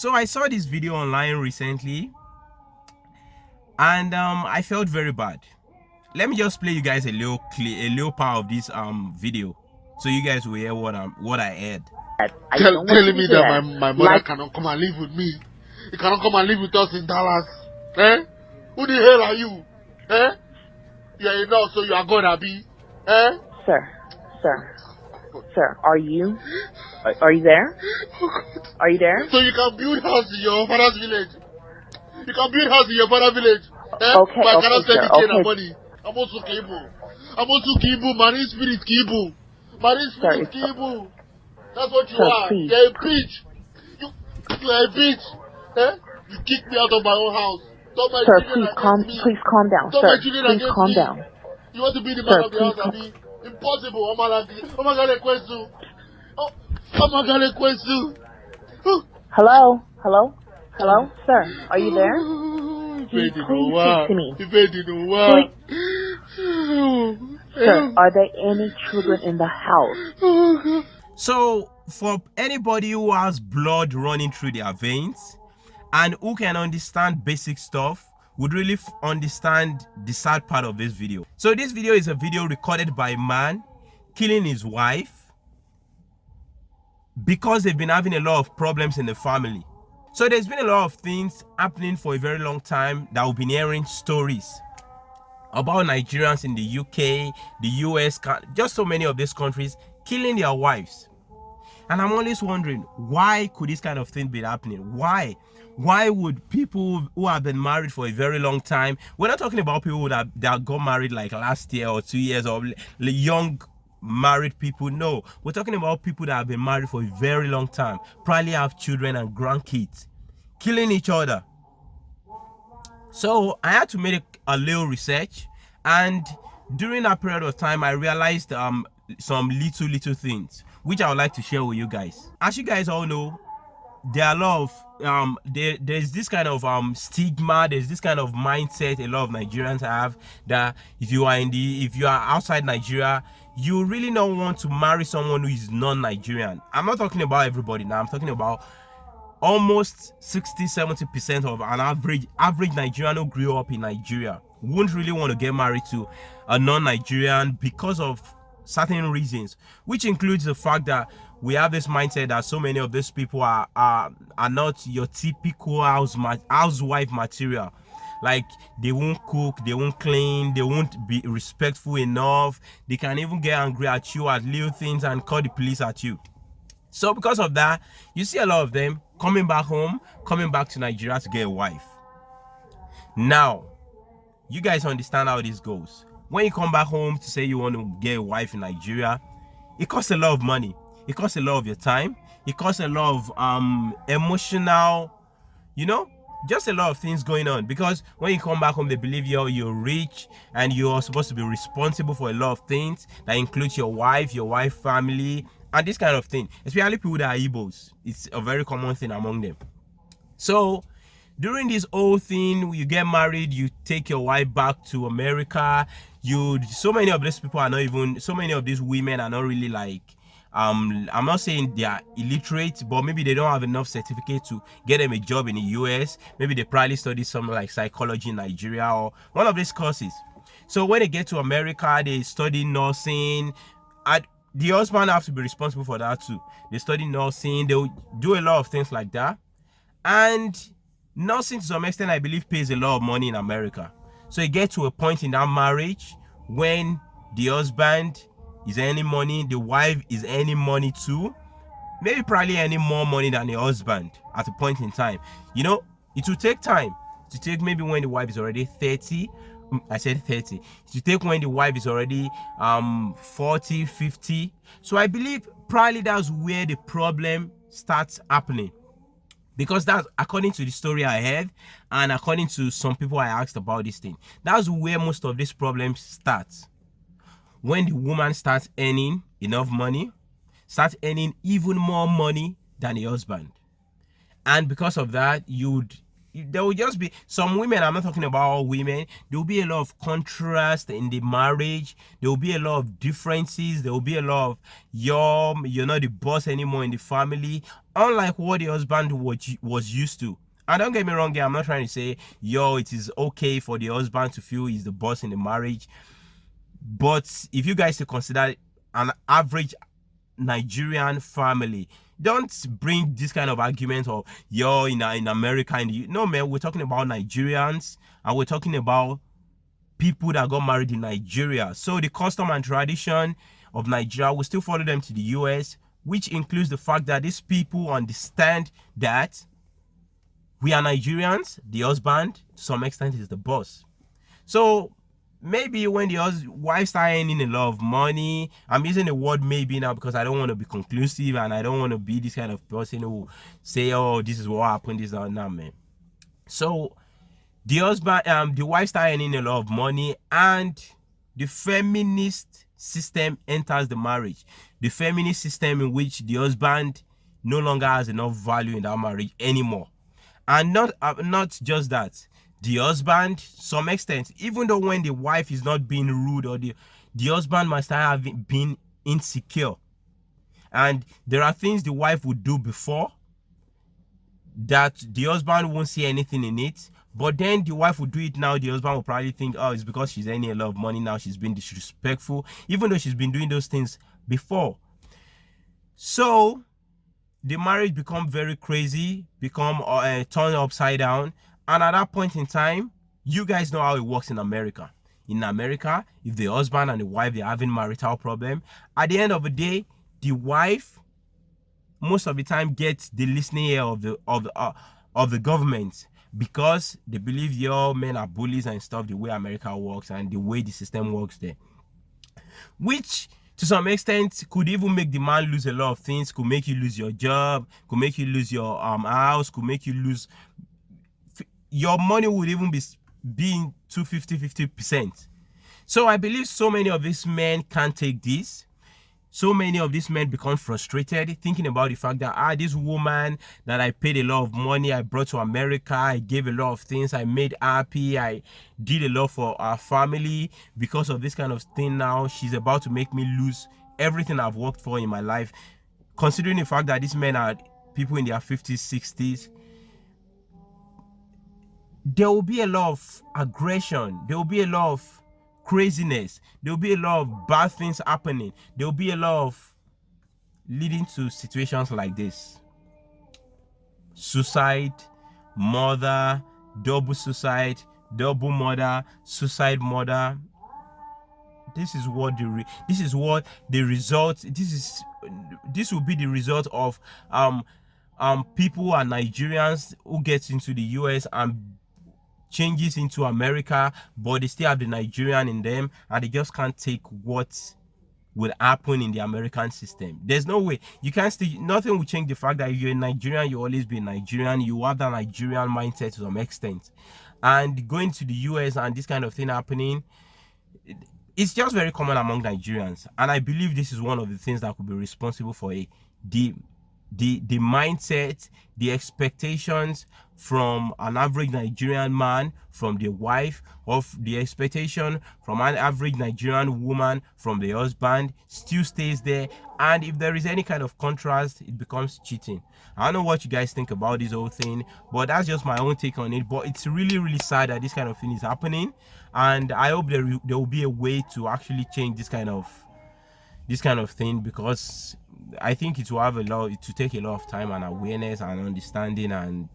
So I saw this video online recently, and I felt very bad. Let me just play you guys a little part of this video, so you guys will hear what I heard. Telling me that my mother cannot come and live with me. You cannot come and live with us in Dallas. Eh? Who the hell are you? Eh? You're enough, so you are gonna be. Eh? Sir, are you there? Are you there? So you can build house in your father's village. You can build house in your father's village. Eh? Okay, But I cannot send you sir, and money. I'm also Kibu. Marine spirit Kibu. Marine spirit Kibu. That's what you sir, are. please. You're a bitch. You are a bitch. Eh? You kicked me out of my own house. Sir, please calm down. Sir, please calm down. You want to be the Sir, man of the house, Abi? Impossible. Oh my God, request you. Oh my God, request you. Hello, sir, are you there? Please speak to me. Sir, are there any children in the house? So for anybody who has blood running through their veins and who can understand basic stuff, would really understand the sad part of this video. So this video is a video recorded by a man killing his wife because they've been having a lot of problems in the family. So there's been a lot of things happening for a very long time that we've been hearing stories about Nigerians in the UK, the US, just so many of these countries killing their wives. And I'm always wondering, why could this kind of thing be happening? Why would people who have been married for a very long time, we're not talking about people that got married like last year or 2 years, or young married people. No, we're talking about people that have been married for a very long time, probably have children and grandkids, killing each other. So I had to make a little research, and during that period of time I realized some little things which I would like to share with you guys. As you guys all know, there are a lot of there's this kind of stigma, there's this kind of mindset a lot of Nigerians have, that if you are outside Nigeria, you really don't want to marry someone who is non-Nigerian. I'm not talking about everybody now, I'm talking about almost 60-70% of an average Nigerian who grew up in Nigeria wouldn't really want to get married to a non-Nigerian because of certain reasons, which includes the fact that we have this mindset that so many of these people are not your typical housewife material. Like, they won't cook, they won't clean, they won't be respectful enough, they can even get angry at you at little things and call the police at you. So because of that, you see a lot of them coming back home, coming back to Nigeria to get a wife. Now, you guys understand how this goes. When you come back home to say you want to get a wife in Nigeria, it costs a lot of money. It costs a lot of your time. It costs a lot of emotional, just a lot of things going on. Because when you come back home, they believe you're rich and you're supposed to be responsible for a lot of things that includes your wife family, and this kind of thing. Especially people that are Igbos. It's a very common thing among them. So during this whole thing, you get married, you take your wife back to America. So many of these people are not even, so many of these women are not really like, I'm not saying they are illiterate, but maybe they don't have enough certificate to get them a job in the US. Maybe they probably study something like psychology in Nigeria or one of these courses. So when they get to America, they study nursing. The husband has to be responsible for that too. They study nursing, they'll do a lot of things like that. And nursing, to some extent, I believe, pays a lot of money in America. So you get to a point in that marriage when the husband is earning money, the wife is earning money too, maybe probably earning more money than the husband at a point in time. It will take time. To take maybe when the wife is already 30. I said 30. It will take when the wife is already 40, 50. So I believe probably that's where the problem starts happening. Because that's according to the story I heard, and according to some people I asked about this thing, that's where most of these problems start. When the woman starts earning enough money, starts earning even more money than the husband. And because of that, you'd there will just be some women. I'm not talking about all women. There will be a lot of contrast in the marriage. There will be a lot of differences. There will be a lot of you're not the boss anymore in the family, unlike what the husband was used to. And don't get me wrong here, I'm not trying to say it is okay for the husband to feel he's the boss in the marriage. But if you guys to consider an average Nigerian family, don't bring this kind of argument of in America. No, man, we're talking about Nigerians, and we're talking about people that got married in Nigeria. So the custom and tradition of Nigeria will still follow them to the US, which includes the fact that these people understand that we are Nigerians. The husband, to some extent, is the boss. So maybe when the wife start earning a lot of money, I'm using the word maybe now because I don't want to be conclusive, and I don't want to be this kind of person who say, oh, this is what happened, this or that, man. So the husband, the wife start earning a lot of money, and the feminist system enters the marriage. The feminist system in which the husband no longer has enough value in that marriage anymore. And not just that, the husband, some extent, even though when the wife is not being rude, or the husband must have been insecure, and there are things the wife would do before that the husband won't see anything in it, but then the wife would do it now. The husband will probably think, oh, it's because she's earning a lot of money now, she's been disrespectful, even though she's been doing those things before. So the marriage become very crazy, become turned upside down. And at that point in time, you guys know how it works in America. In America, if the husband and the wife, they're having marital problem, at the end of the day, the wife most of the time gets the listening ear of the government, because they believe your men are bullies and stuff, the way America works and the way the system works there, which to some extent could even make the man lose a lot of things. Could make you lose your job, could make you lose your house, could make you lose your money, would even be being 50%. So I believe so many of these men can't take this. So many of these men become frustrated, thinking about the fact that this woman that I paid a lot of money, I brought to America, I gave a lot of things, I made happy, I did a lot for our family. Because of this kind of thing now, she's about to make me lose everything I've worked for in my life. Considering the fact that these men are people in their 50s, 60s, there will be a lot of aggression, there will be a lot of craziness, there will be a lot of bad things happening, there will be a lot of leading to situations like this: suicide, murder, double suicide, double murder, suicide murder. This will be the result of people and Nigerians who get into the US and changes into America, but they still have the Nigerian in them, and they just can't take what will happen in the American system. There's no way you can still, nothing will change the fact that if you're a Nigerian, you always be a Nigerian. You have that Nigerian mindset to some extent, and going to the US and this kind of thing happening, it's just very common among Nigerians. And I believe this is one of the things that could be responsible for the mindset, the expectations from an average Nigerian man from the wife, of the expectation from an average Nigerian woman from the husband, still stays there. And if there is any kind of contrast, it becomes cheating. I don't know what you guys think about this whole thing, but that's just my own take on it. But it's really sad that this kind of thing is happening, and I hope there will be a way to actually change this kind of thing, because I think it will have to take a lot of time and awareness and understanding.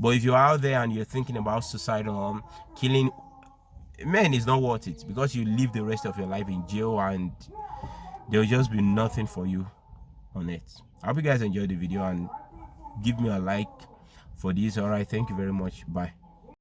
But if you're out there and you're thinking about suicide or killing, man, it's not worth it, because you live the rest of your life in jail and there'll just be nothing for you on it. I hope you guys enjoyed the video and give me a like for this. All right, thank you very much. Bye.